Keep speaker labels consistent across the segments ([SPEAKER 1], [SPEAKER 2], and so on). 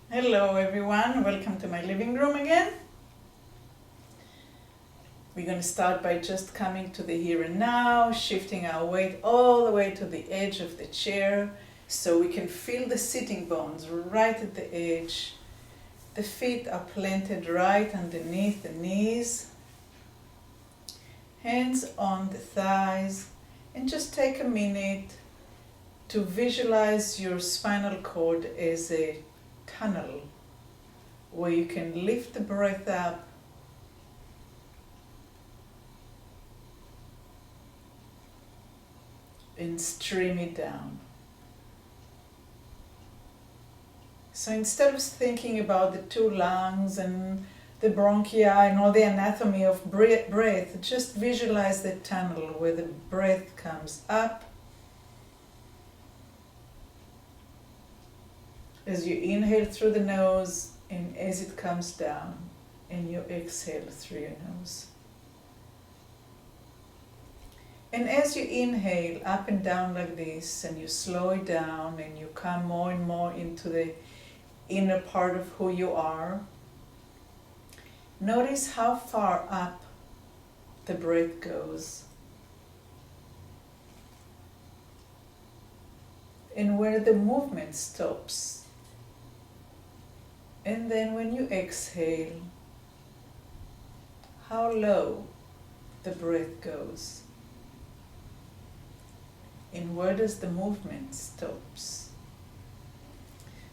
[SPEAKER 1] Hello everyone, welcome to my living room again. We're going to start by just coming to the here and now, shifting our weight all the way to the edge of the chair so we can feel the sitting bones right at the edge. The feet are planted right underneath the knees, hands on the thighs, and just take a minute to visualize your spinal cord as a tunnel where you can lift the breath up and stream it down. So instead of thinking about the two lungs and the bronchi and all the anatomy of breath, just visualize the tunnel where the breath comes up as you inhale through the nose and as it comes down and you exhale through your nose. And as you inhale up and down like this and you slow it down and you come more and more into the inner part of who you are, notice how far up the breath goes and where the movement stops. And then when you exhale, how low the breath goes. And where does the movement stops?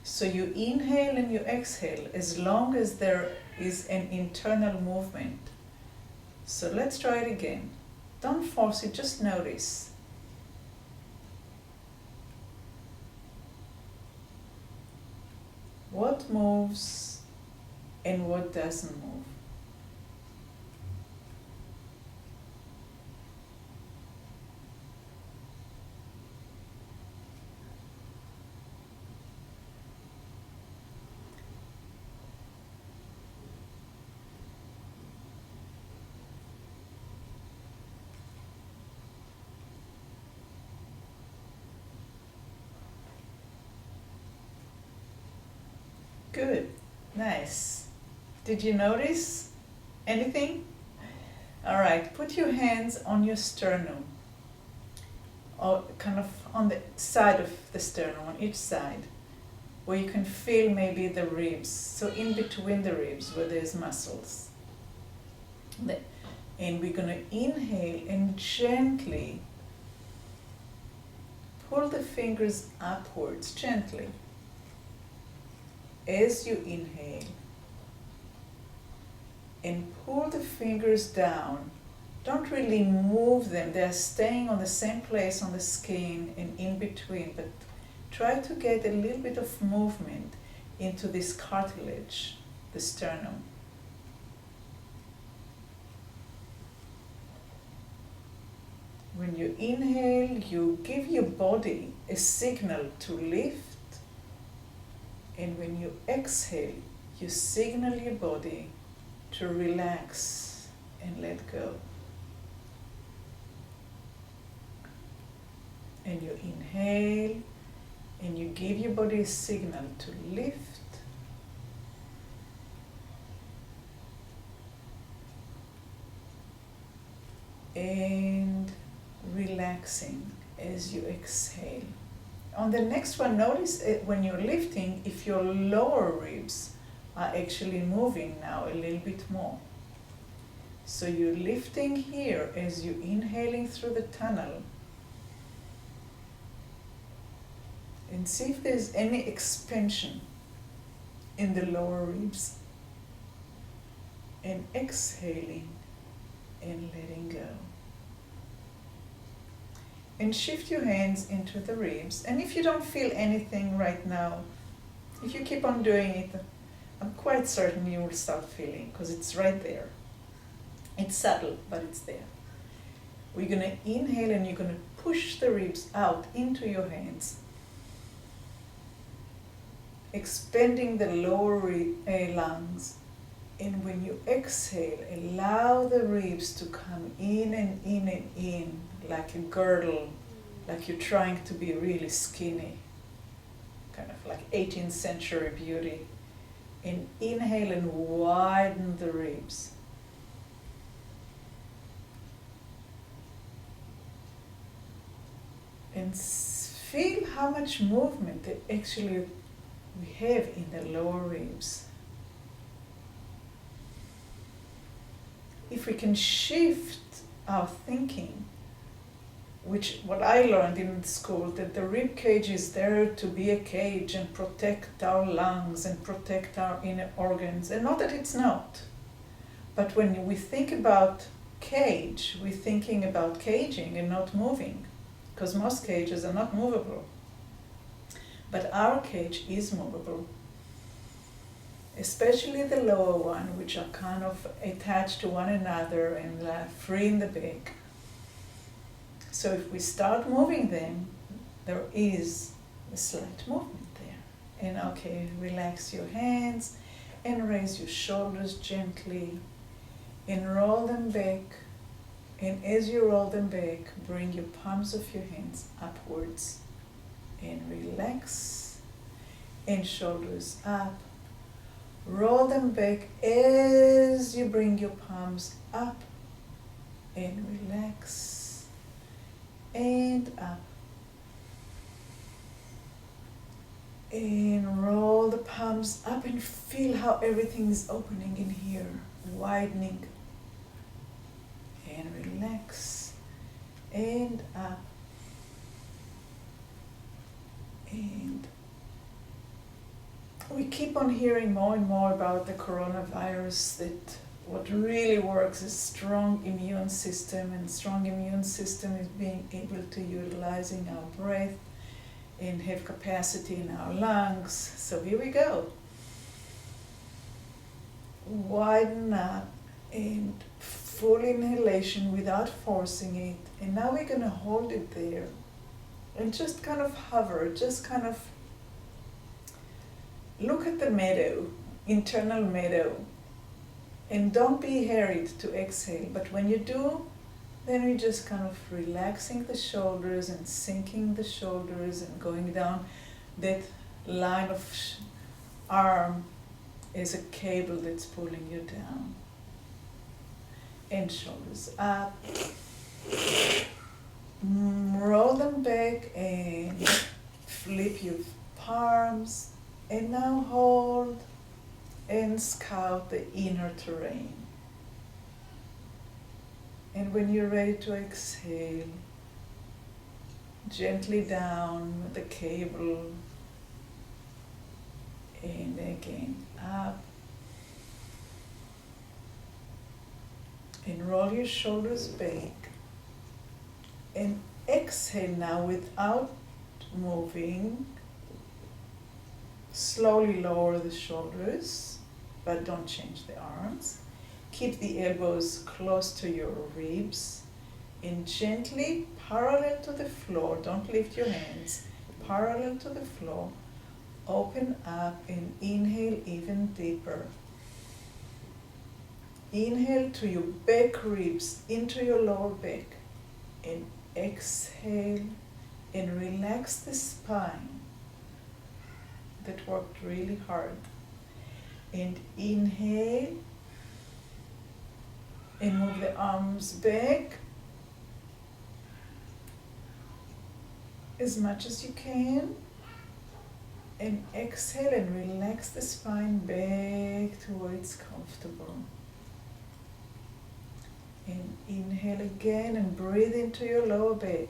[SPEAKER 1] So you inhale and you exhale as long as there is an internal movement. So let's try it again. Don't force it, just notice. What moves and what doesn't move? Good, nice. Did you notice anything? All right, put your hands on your sternum, or kind of on the side of the sternum, on each side, where you can feel maybe the ribs, so in between the ribs where there's muscles. And we're going to inhale and gently pull the fingers upwards, gently. As you inhale, and pull the fingers down. Don't really move them, they're staying on the same place on the skin and in between, but try to get a little bit of movement into this cartilage, the sternum. When you inhale, you give your body a signal to lift. And when you exhale, you signal your body to relax and let go. And you inhale, and you give your body a signal to lift. And relaxing as you exhale. On the next one, notice when you're lifting, if your lower ribs are actually moving now a little bit more. So you're lifting here as you're inhaling through the tunnel. And see if there's any expansion in the lower ribs. And exhaling and letting go. And shift your hands into the ribs. And if you don't feel anything right now, if you keep on doing it, I'm quite certain you will start feeling, because it's right there. It's subtle, but it's there. We're going to inhale and you're going to push the ribs out into your hands, expanding the lower lungs. And when you exhale, allow the ribs to come in and in and in, like a girdle, like you're trying to be really skinny, kind of like 18th century beauty. And inhale and widen the ribs. And feel how much movement actually we have in the lower ribs. If we can shift our thinking, which what I learned in school, that the rib cage is there to be a cage and protect our lungs and protect our inner organs, and not that it's not. But when we think about cage, we're thinking about caging and not moving, because most cages are not movable. But our cage is movable, especially the lower one, which are kind of attached to one another and free in the back. So if we start moving them, there is a slight movement there. And okay, relax your hands and raise your shoulders gently and roll them back. And as you roll them back, bring your palms of your hands upwards and relax, and shoulders up. Roll them back as you bring your palms up and relax, and up. And roll the palms up and feel how everything is opening in here, widening. And relax, and up. And we keep on hearing more and more about the coronavirus, that what really works is strong immune system, and strong immune system is being able to utilizing our breath and have capacity in our lungs. So here we go. Widen up and full inhalation without forcing it. And now we're going to hold it there and just kind of hover, just kind of look at the meadow, internal meadow, and don't be hurried to exhale. But when you do, then we're just kind of relaxing the shoulders and sinking the shoulders and going down. That line of arm is a cable that's pulling you down. And shoulders up. Roll them back and flip your palms. And now hold and scout the inner terrain. And when you're ready to exhale, gently down with the cable, and again up. And roll your shoulders back. And exhale now without moving. Slowly lower the shoulders, but don't change the arms. Keep the elbows close to your ribs and gently parallel to the floor. Don't lift your hands. Parallel to the floor. Open up and inhale even deeper. Inhale to your back ribs, into your lower back. And exhale and relax the spine. That worked really hard. And inhale and move the arms back as much as you can. And exhale and relax the spine back to where it's comfortable. And inhale again and breathe into your lower back.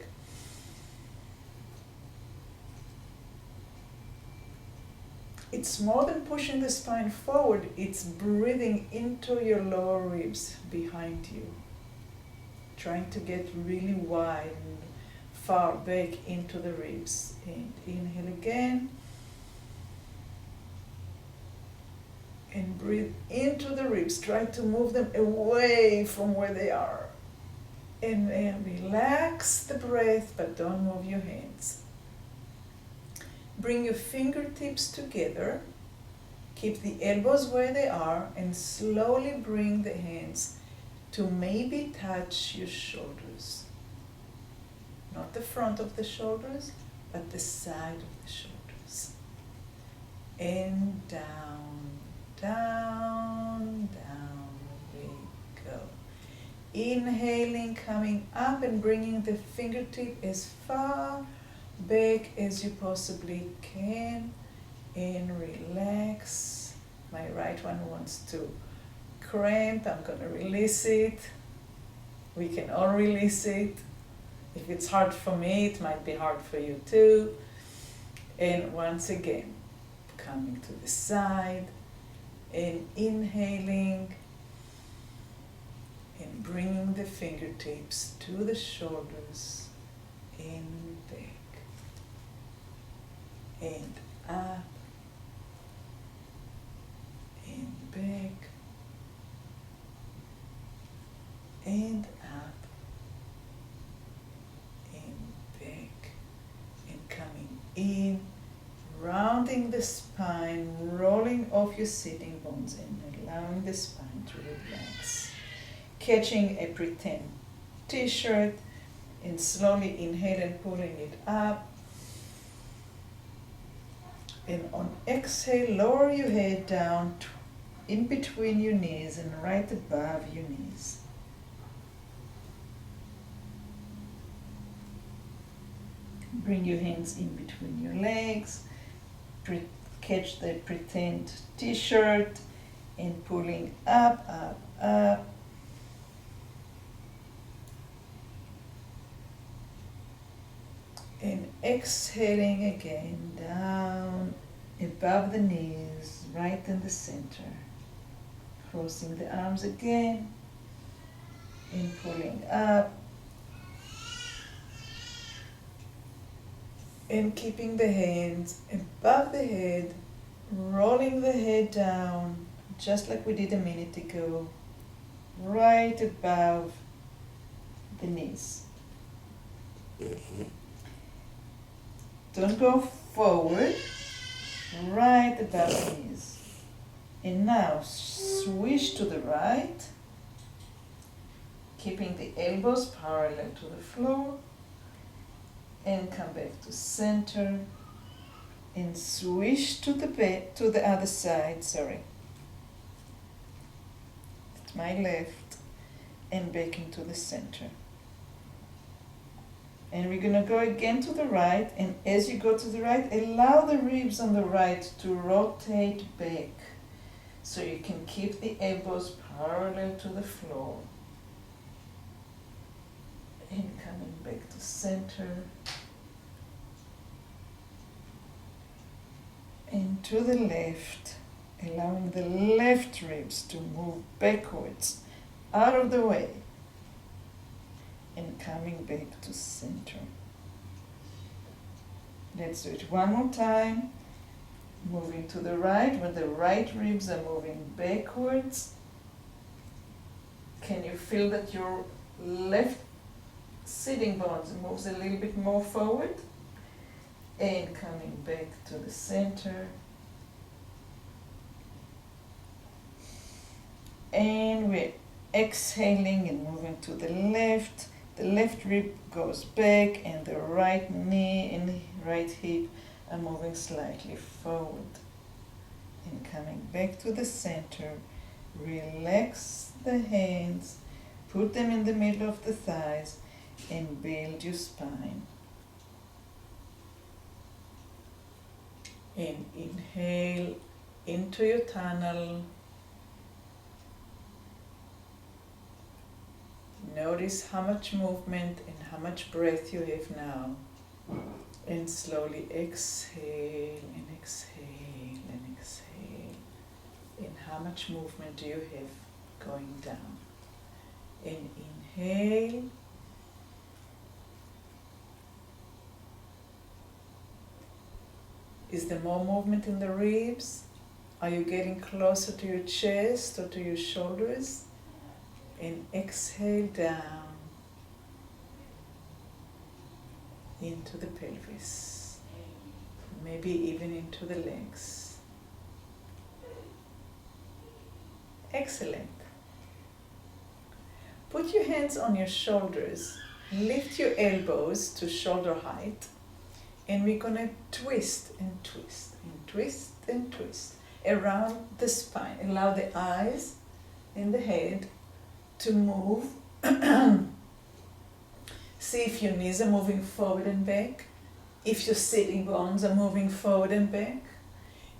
[SPEAKER 1] It's more than pushing the spine forward, it's breathing into your lower ribs behind you. Trying to get really wide and far back into the ribs. And inhale again. And breathe into the ribs. Try to move them away from where they are. And relax the breath, but don't move your hands. Bring your fingertips together. Keep the elbows where they are and slowly bring the hands to maybe touch your shoulders. Not the front of the shoulders, but the side of the shoulders. And down. down, down we go. Inhaling, coming up and bringing the fingertip as far back as you possibly can, and relax. My right one wants to cramp, I'm gonna release it. We can all release it. If it's hard for me, it might be hard for you too. And once again, coming to the side and inhaling and bringing the fingertips to the shoulders and back and up and back and up and back and coming in, rounding the spine, rolling off your sitting bones and allowing the spine to relax. Catching a pretend t-shirt and slowly inhale and pulling it up. And on exhale, lower your head down in between your knees and right above your knees. Bring your hands in between your legs. Catch the pretend t-shirt and pulling up, up, up. And exhaling again, down above the knees, right in the center. Crossing the arms again and pulling up. And keeping the hands above the head, rolling the head down, just like we did a minute ago, right above the knees. Don't go forward, right above the knees. And now swish to the right, keeping the elbows parallel to the floor, and come back to center, and swish to the other side, to my left, and back into the center. And we're going to go again to the right, and as you go to the right, allow the ribs on the right to rotate back so you can keep the elbows parallel to the floor. And coming back to center. And to the left, allowing the left ribs to move backwards, out of the way. And coming back to center. Let's do it one more time. Moving to the right, when the right ribs are moving backwards. Can you feel that your left sitting bones moves a little bit more forward? And coming back to the center. And we're exhaling and moving to the left. The left rib goes back and the right knee and right hip are moving slightly forward. And coming back to the center, relax the hands, put them in the middle of the thighs and build your spine. And inhale into your tunnel. Notice how much movement and how much breath you have now. And slowly exhale and exhale and exhale. And how much movement do you have going down? And inhale. Is there more movement in the ribs? Are you getting closer to your chest or to your shoulders? And exhale down into the pelvis, maybe even into the legs. Excellent. Put your hands on your shoulders, lift your elbows to shoulder height, and we're going to twist and twist and twist and twist. around the spine. Allow the eyes and the head to move. See if your knees are moving forward and back. If your sitting bones are moving forward and back.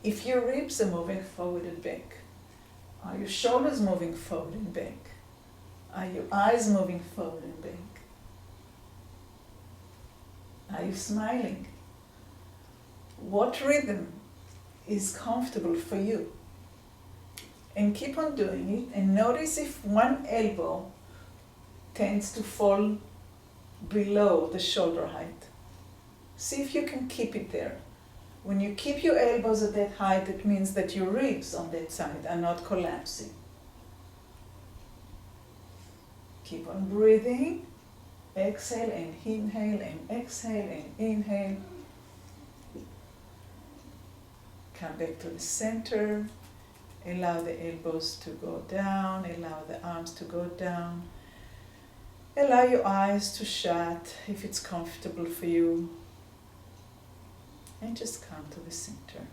[SPEAKER 1] If your ribs are moving forward and back. Are your shoulders moving forward and back? Are your eyes moving forward and back? Are you smiling? What rhythm is comfortable for you? And keep on doing it, and notice if one elbow tends to fall below the shoulder height. See if you can keep it there. When you keep your elbows at that height, it means that your ribs on that side are not collapsing. Keep on breathing. Exhale and inhale and exhale and inhale. Come back to the center. Allow the elbows to go down. Allow the arms to go down. Allow your eyes to shut if it's comfortable for you. And just come to the center.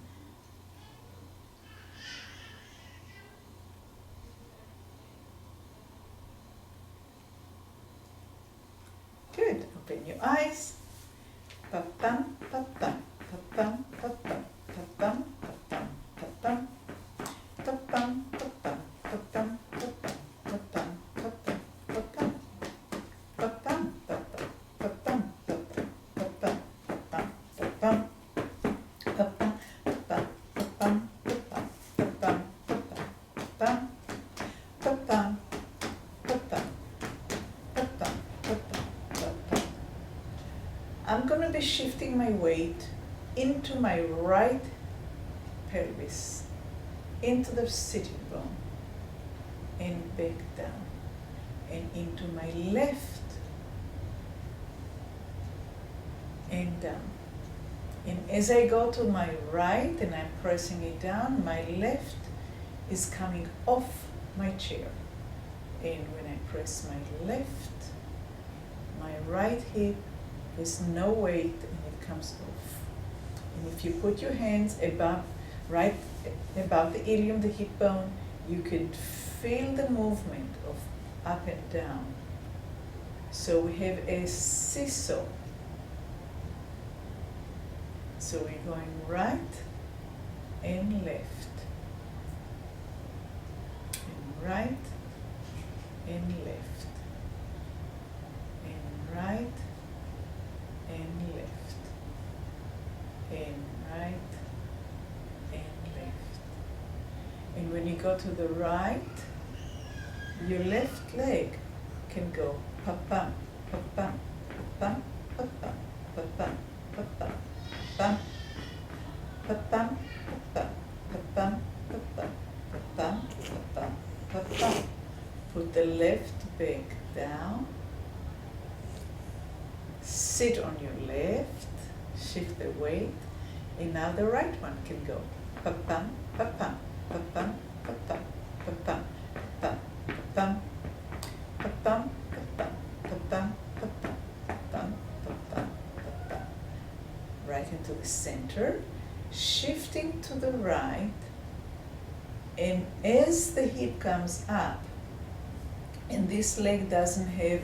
[SPEAKER 1] Good. Open your eyes. Pa-pam, pa-pam, pa-pam, pa-pam, pa-pam, pa-pam, pa-pam, pa-pam, pa-pam, pa-pam, pa-pam, pa-pam, pa-pam, pa-pam, pa-pam, pa-pam, pa-pam, pa-pam, pa-pam, I'm going to be shifting my weight into my right pelvis, into the sitting bone, and back down, and into my left, and down. And as I go to my right and I'm pressing it down, my left is coming off my chair. And when I press my left, my right hip has no weight and it comes off. And if you put your hands above, right above the ilium, the hip bone, you can feel the movement of up and down. So we have a seesaw. So we're going right and left, and right and left, and right and left, and right and left. And when you go to the right, your left leg can go pa-pam, pa-pam, pa-pam, pa-pam, pa-pam, pa-pam. Pa-pam, pa-pam, pa-pam, pa-pam, pa-pam, pa-pam, pa-pam, pa-pam. Put the left back down. Sit on your left. Shift the weight. And now the right one can go. Pa-pam, pa-pam, pa-pam, pa-pam, pa-pam, pa-pam, pa-pam, pa-pam, pa-pam, pa-pam, pa-pam, pa-pam, pa-pam. Right into the center, shifting to the right, and as the hip comes up, and this leg doesn't have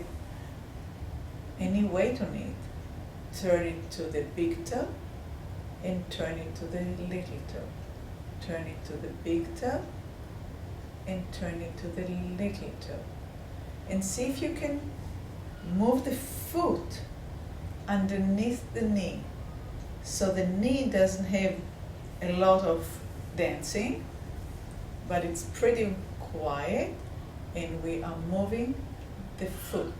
[SPEAKER 1] any weight on it, turn it to the big toe, and turn it to the little toe. Turn it to the big toe, and turn it to the little toe. And see if you can move the foot underneath the knee. So the knee doesn't have a lot of dancing, but it's pretty quiet, and we are moving the foot.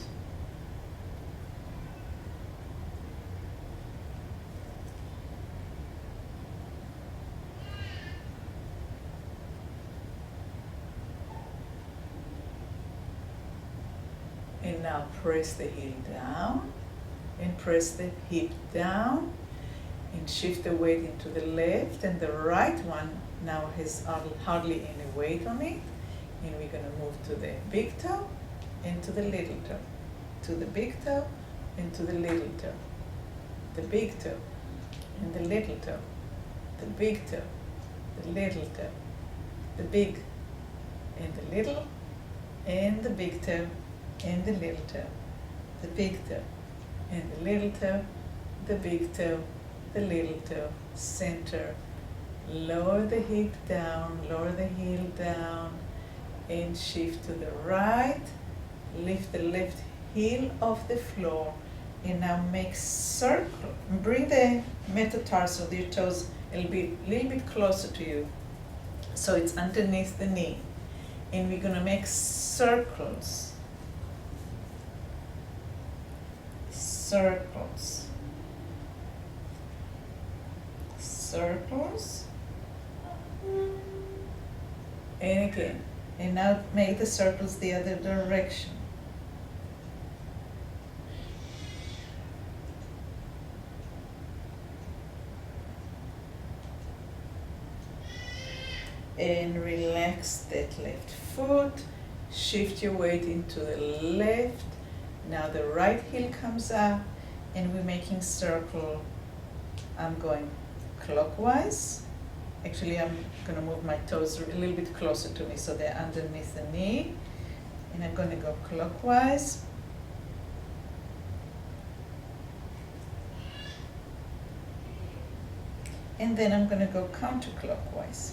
[SPEAKER 1] And now press the heel down, and press the hip down, and shift the weight into the left, and the right one now has hardly any weight on it. And we're going to move to the big toe and to the little toe. To the big toe and to the little toe. The big toe and the little toe. The big toe the little toe, the big and the little, and the big toe and the little toe, the big toe and the little toe, the big toe, the little toe, center. Lower the hip down, lower the heel down, and shift to the right. Lift the left heel off the floor, and now make circle. Bring the metatarsal of your toes a little bit closer to you, so it's underneath the knee. And we're gonna make circles. Circles. Circles. And again. And now make the circles the other direction. And relax that left foot. Shift your weight into the left. Now the right heel comes up and we're making circle. I'm going clockwise. Actually, I'm going to move my toes a little bit closer to me so they're underneath the knee. And I'm going to go clockwise. And then I'm going to go counterclockwise.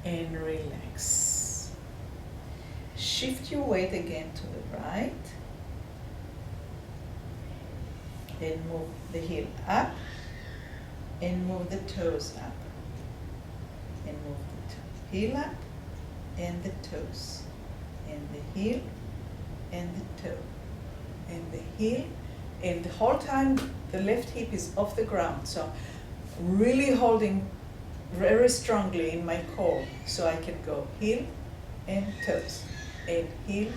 [SPEAKER 1] And relax. Shift your weight again to the right. Then move the heel up and move the toes up. And move the heel up and the toes. And the heel and the toe. And the heel. And the whole time the left hip is off the ground. So really holding very strongly in my core, so I can go heel and toes, and heel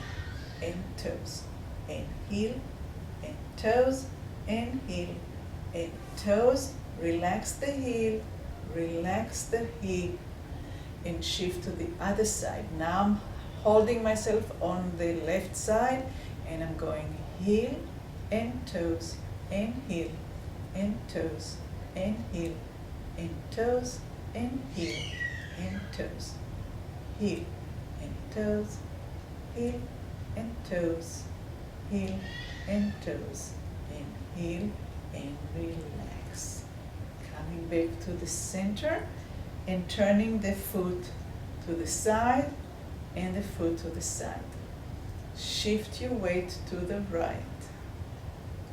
[SPEAKER 1] and toes, and heel and toes, and heel and toes. Relax the heel, relax the hip, and shift to the other side. Now I'm holding myself on the left side, and I'm going heel and toes, and heel and toes, and heel and toes, and heel and toes, heel and toes, heel and toes, heel and toes, and heel, and relax. Coming back to the center and turning the foot to the side and the foot to the side. Shift your weight to the right.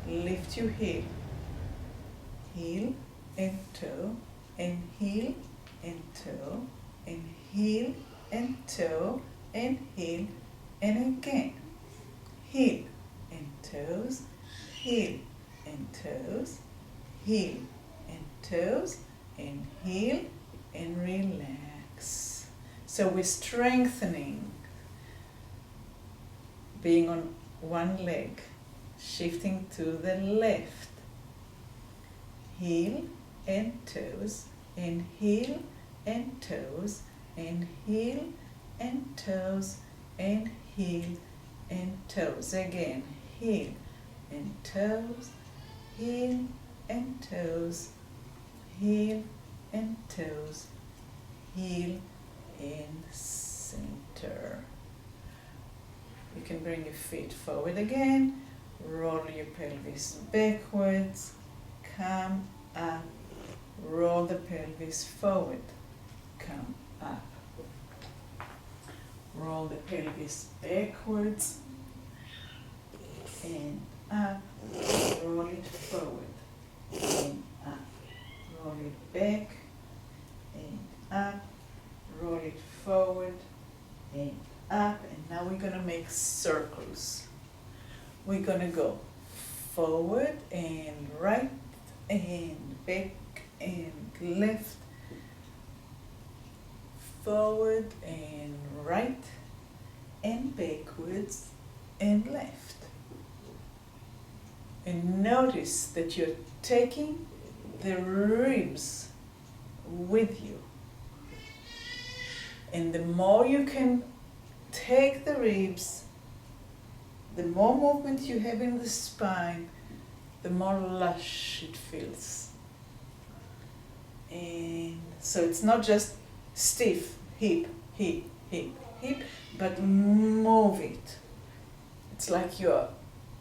[SPEAKER 1] Lift your heel, heel and toe, and heel and toe, and heel and toe, and heel, and again. Heel and toes, heel and toes, heel and toes, and heel, and relax. So we're strengthening, being on one leg, shifting to the left. Heel and toes, and heel and toes, and heel and toes, and heel and toes. Again, heel and toes, heel and toes, heel and toes, heel and center. You can bring your feet forward again, roll your pelvis backwards, come up, roll the pelvis forward, come up. Roll the pelvis backwards and up, roll it forward and up. Roll it back and up, roll it forward and up. And now we're going to make circles. We're going to go forward and right and back and left, forward and right and backwards and left. And notice that you're taking the ribs with you. And the more you can take the ribs, the more movement you have in the spine, the more lush it feels. And so it's not just stiff, hip, hip, hip, hip, but move it. It's like you're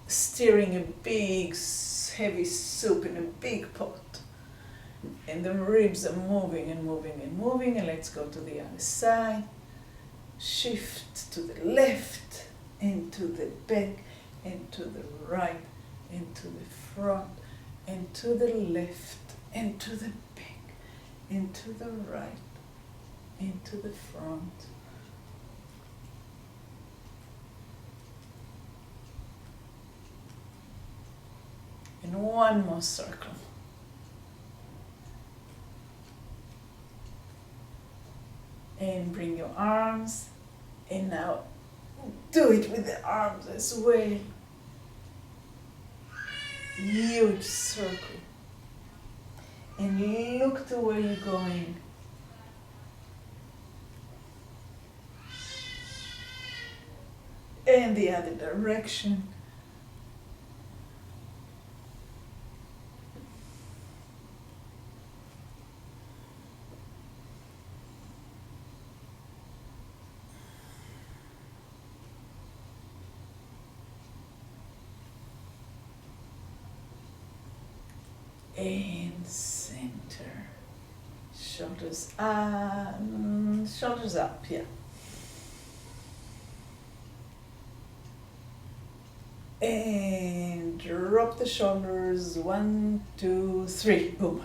[SPEAKER 1] stirring a big, heavy soup in a big pot. And the ribs are moving and moving and moving. And let's go to the other side. Shift to the left, and to the back, and to the right, and to the front, and to the left, and to the back, and to the right, and to the front. And one more circle. And bring your arms, and now do it with the arms as well. Huge circle. And look to where you're going. And the other direction. And center. Shoulders up, yeah. And drop the shoulders, 1, 2, 3, boom.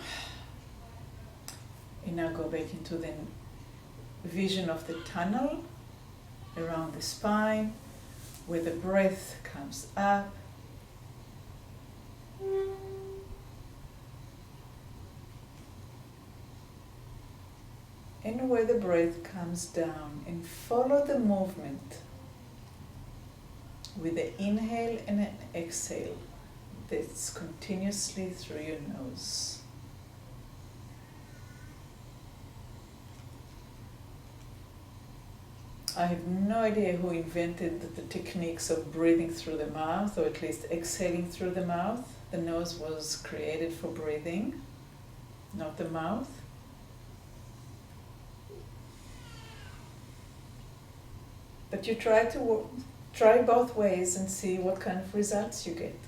[SPEAKER 1] And now go back into the vision of the tunnel around the spine, where the breath comes up. And where the breath comes down, and follow the movement with the inhale and an exhale that's continuously through your nose. I have no idea who invented the techniques of breathing through the mouth, or at least exhaling through the mouth. The nose was created for breathing, not the mouth. But you try both ways and see what kind of results you get.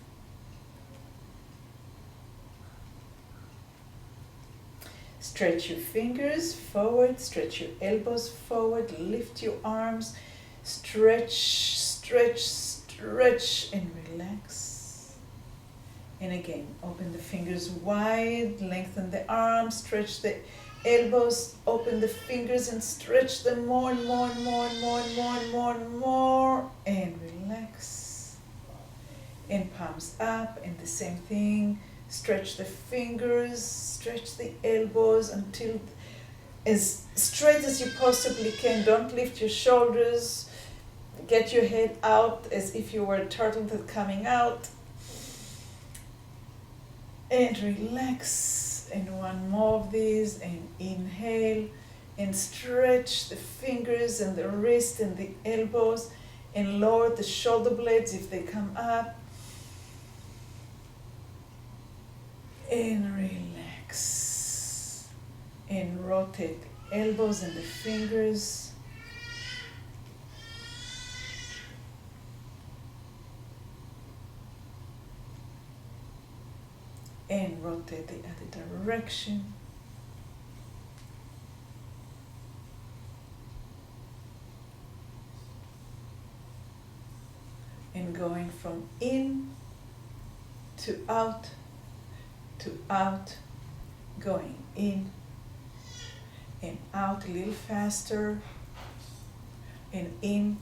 [SPEAKER 1] Stretch your fingers forward, stretch your elbows forward, lift your arms, stretch, stretch, stretch, and relax. And again, open the fingers wide, lengthen the arms, stretch the elbows, open the fingers and stretch them more and more and more and more and more and more and more, and relax. And palms up, and the same thing. Stretch the fingers, stretch the elbows until as straight as you possibly can. Don't lift your shoulders. Get your head out as if you were a turtle that's coming out. And relax. And one more of these, and inhale, and stretch the fingers and the wrist and the elbows, and lower the shoulder blades if they come up. And relax. And rotate the elbows and the fingers. And rotate the other direction. And going from in to out, going in and out a little faster, and in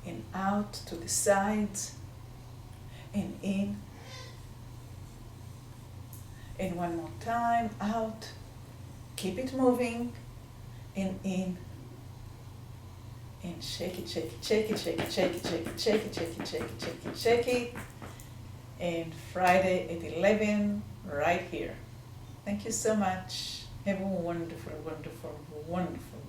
[SPEAKER 1] and out to the sides, and in. And one more time, out, keep it moving, and in, and shake it, shake it, shake it, shake it, shake it, shake it, shake it, shake it, shake it, shake it, shake it, and Friday at 11, right here. Thank you so much. Have a wonderful, wonderful, wonderful